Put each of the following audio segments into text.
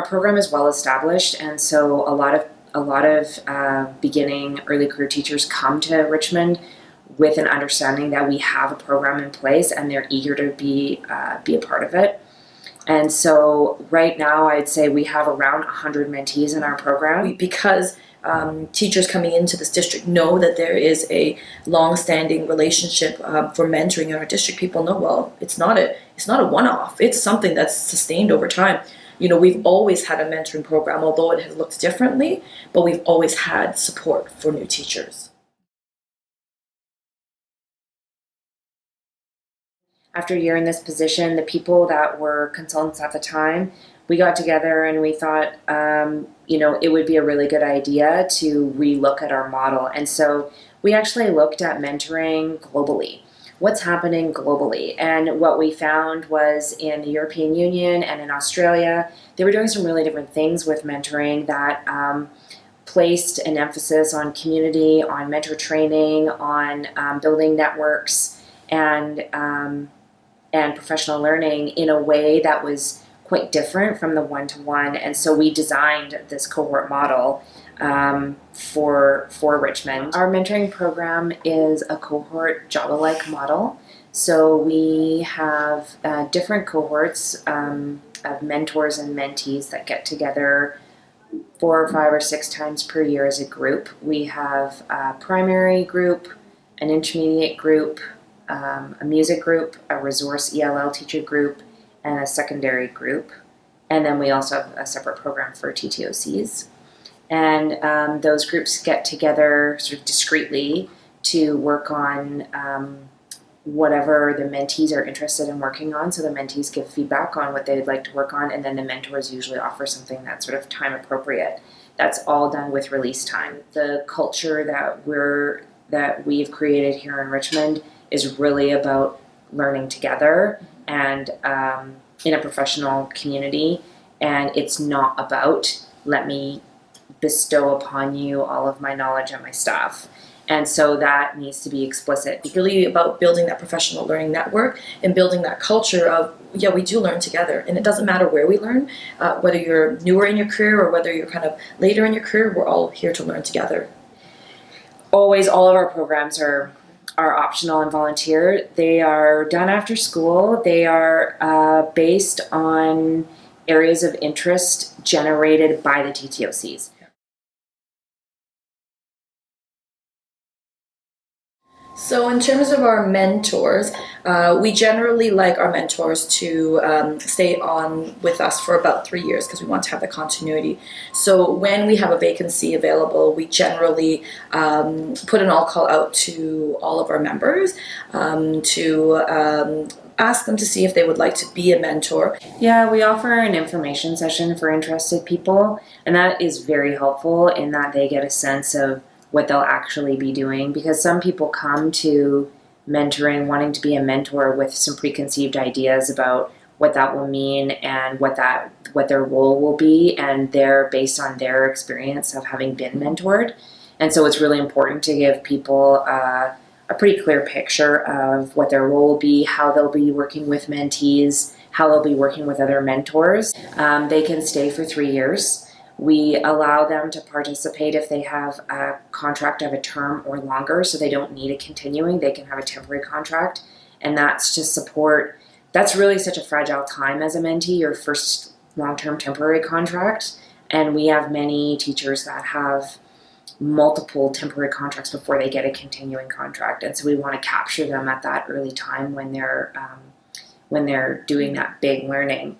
program is well established, and so a lot of beginning early career teachers come to Richmond with an understanding that we have a program in place, and they're eager to be a part of it. And so right now, I'd say we have around 100 mentees in our program. Because teachers coming into this district know that there is a long-standing relationship for mentoring in our district. People know, well, it's not a one-off. It's something that's sustained over time. You know, we've always had a mentoring program, although it has looked differently, but we've always had support for new teachers. After a year in this position, the people that were consultants at the time, we got together and we thought, it would be a really good idea to relook at our model. And so we actually looked at mentoring globally. What's happening globally? And what we found was in the European Union and in Australia, they were doing some really different things with mentoring that placed an emphasis on community, on mentor training, on building networks, and professional learning in a way that was quite different from the one-to-one. And so we designed this cohort model for Richmond. Our mentoring program is a cohort Java-like model. So we have different cohorts of mentors and mentees that get together 4 or 5 or 6 times per year as a group. We have a primary group, an intermediate group, a music group, a resource ELL teacher group, and a secondary group. And then we also have a separate program for TTOCs. And those groups get together sort of discreetly to work on whatever the mentees are interested in working on. So the mentees give feedback on what they'd like to work on, and then the mentors usually offer something that's sort of time appropriate. That's all done with release time. The culture that we've created here in Richmond is really about learning together and in a professional community, and it's not about let me bestow upon you all of my knowledge and my stuff. And so that needs to be explicit. It's really about building that professional learning network and building that culture of, yeah, we do learn together. And it doesn't matter where we learn, whether you're newer in your career or whether you're kind of later in your career, we're all here to learn together. Always, all of our programs are optional and volunteer. They are done after school. They are based on areas of interest generated by the TTOCs. So in terms of our mentors, we generally like our mentors to stay on with us for about 3 years because we want to have the continuity. So when we have a vacancy available, we generally put an all-call out to all of our members to ask them to see if they would like to be a mentor. Yeah, we offer an information session for interested people, and that is very helpful in that they get a sense of what they'll actually be doing, because some people come to mentoring wanting to be a mentor with some preconceived ideas about what that will mean and what their role will be, and they're based on their experience of having been mentored. And so it's really important to give people a pretty clear picture of what their role will be, how they'll be working with mentees, how they'll be working with other mentors. They can stay for 3 years. We allow them to participate if they have a contract of a term or longer, so they don't need a continuing. They can have a temporary contract, and that's to support. That's really such a fragile time as a mentee, your first long-term temporary contract, and we have many teachers that have multiple temporary contracts before they get a continuing contract, and so we want to capture them at that early time when they're doing that big learning.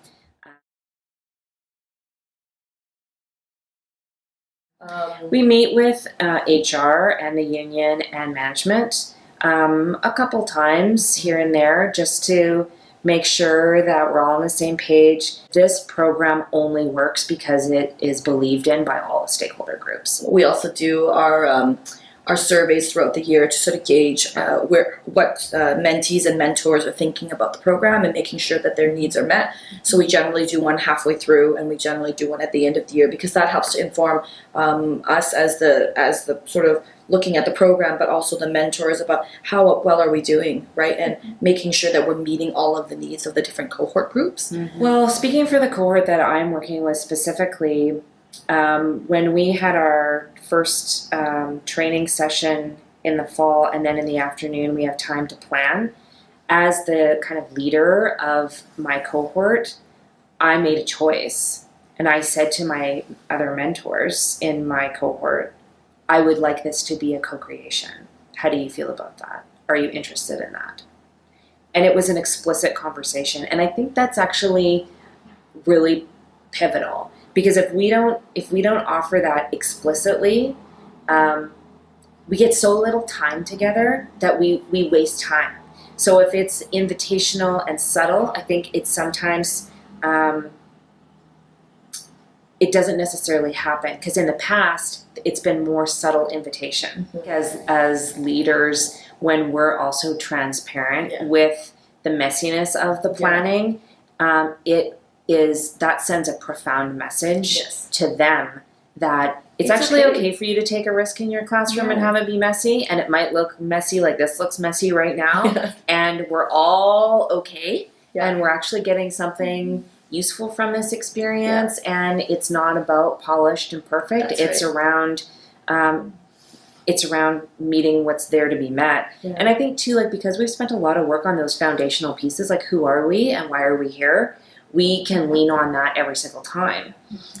We meet with HR and the union and management a couple times here and there just to make sure that we're all on the same page. This program only works because it is believed in by all the stakeholder groups. We also do our our surveys throughout the year to sort of gauge what mentees and mentors are thinking about the program and making sure that their needs are met. So we generally do one halfway through, and we generally do one at the end of the year, because that helps to inform us as the sort of looking at the program, but also the mentors about how well are we doing, right? And making sure that we're meeting all of the needs of the different cohort groups. Well, speaking for the cohort that I'm working with specifically, when we had our first training session in the fall, and then in the afternoon we have time to plan, as the kind of leader of my cohort, I made a choice. And I said to my other mentors in my cohort, I would like this to be a co-creation. How do you feel about that? Are you interested in that? And it was an explicit conversation. And I think that's actually really pivotal, because if we don't offer that explicitly, we get so little time together that we waste time. So if it's invitational and subtle, I think it's sometimes it doesn't necessarily happen, because in the past it's been more subtle invitation. As leaders, when we're also transparent with the messiness of the planning, that sends a profound message to them that it's actually okay for you to take a risk in your classroom and have it be messy, and it might look messy, like this looks messy right now, and we're all okay, and we're actually getting something useful from this experience, and it's not about polished and perfect. It's around meeting what's there to be met. And I think too, like, because we've spent a lot of work on those foundational pieces, like who are we and why are we here, we can lean on that every single time.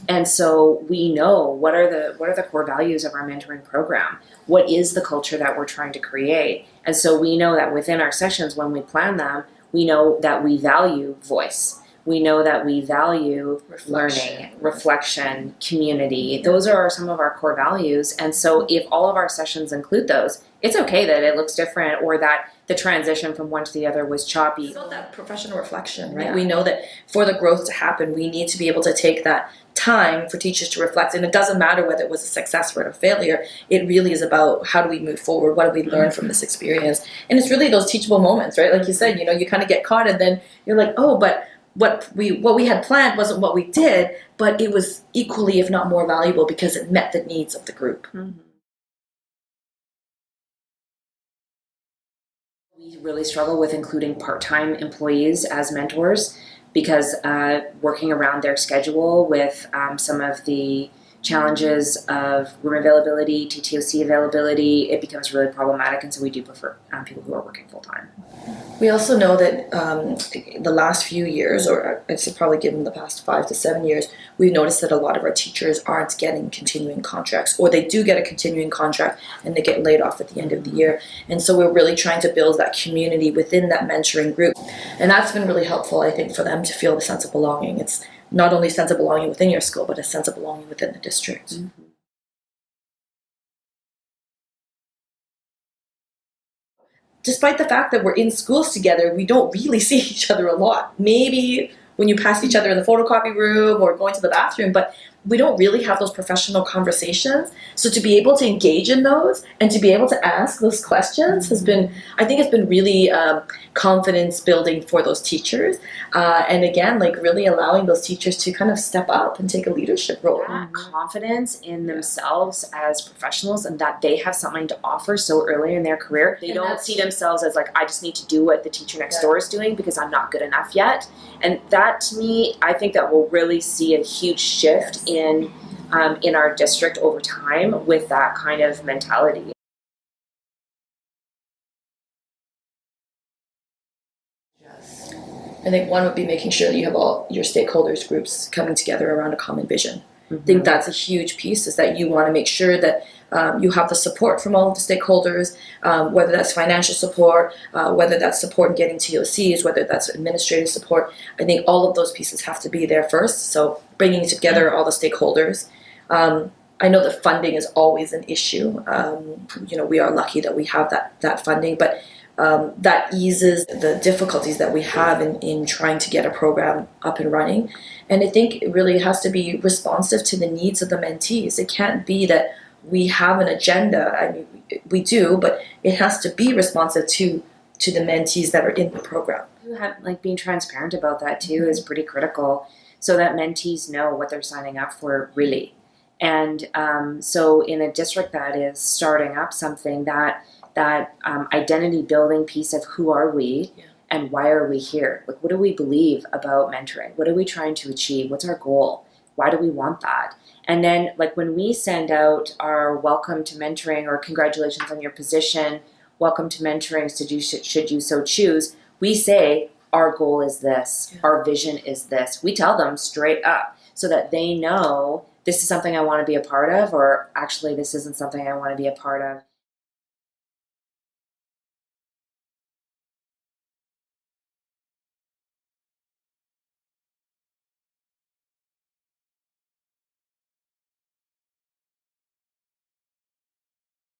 And so we know what are the core values of our mentoring program, what is the culture that we're trying to create. And so we know that within our sessions, when we plan them, we know that we value voice. We know that we value learning, reflection, community. Those are some of our core values. And so if all of our sessions include those, it's okay that it looks different, or that the transition from one to the other was choppy. It's about that professional reflection, right? We know that for the growth to happen, we need to be able to take that time for teachers to reflect. And it doesn't matter whether it was a success or a failure. It really is about how do we move forward? What do we learn from this experience? And it's really those teachable moments, right? Like you said, you kind of get caught, and then you're like, oh, but what we had planned wasn't what we did, but it was equally, if not more valuable, because it met the needs of the group. We really struggle with including part-time employees as mentors, because working around their schedule with some of the challenges of room availability, TTOC availability, it becomes really problematic, and so we do prefer people who are working full-time. We also know that the last few years, or I'd say probably given the past 5 to 7 years, we've noticed that a lot of our teachers aren't getting continuing contracts, or they do get a continuing contract and they get laid off at the end of the year. And so we're really trying to build that community within that mentoring group. And that's been really helpful, I think, for them to feel the sense of belonging. It's not only a sense of belonging within your school, but a sense of belonging within the district. Despite the fact that we're in schools together, we don't really see each other a lot. Maybe when you pass each other in the photocopy room or going to the bathroom, but we don't really have those professional conversations. So to be able to engage in those and to be able to ask those questions has been, I think it's been really confidence building for those teachers. And again, like really allowing those teachers to kind of step up and take a leadership role. Confidence in themselves as professionals, and that they have something to offer so early in their career. They don't see themselves as like, I just need to do what the teacher next door is doing because I'm not good enough yet. And that, to me, I think that we'll really see a huge shift in our district over time with that kind of mentality. I think one would be making sure that you have all your stakeholders groups coming together around a common vision. I think that's a huge piece, is that you want to make sure that you have the support from all of the stakeholders, whether that's financial support, whether that's support in getting TOCs, whether that's administrative support. I think all of those pieces have to be there first. So bringing together all the stakeholders. I know that funding is always an issue. We are lucky that we have that funding, but that eases the difficulties that we have in trying to get a program up and running. And I think it really has to be responsive to the needs of the mentees. It can't be that we have an agenda. I mean, we do, but it has to be responsive to the mentees that are in the program. Like being transparent about that too is pretty critical, so that mentees know what they're signing up for really. And so in a district that is starting up something, that identity building piece of who are we, Yeah. and why are we here? Like, what do we believe about mentoring? What are we trying to achieve? What's our goal? Why do we want that? And then, like, when we send out our welcome to mentoring or congratulations on your position, welcome to mentoring, should you so choose, we say our goal is this, Yeah. our vision is this. We tell them straight up so that they know this is something I want to be a part of, or actually this isn't something I want to be a part of.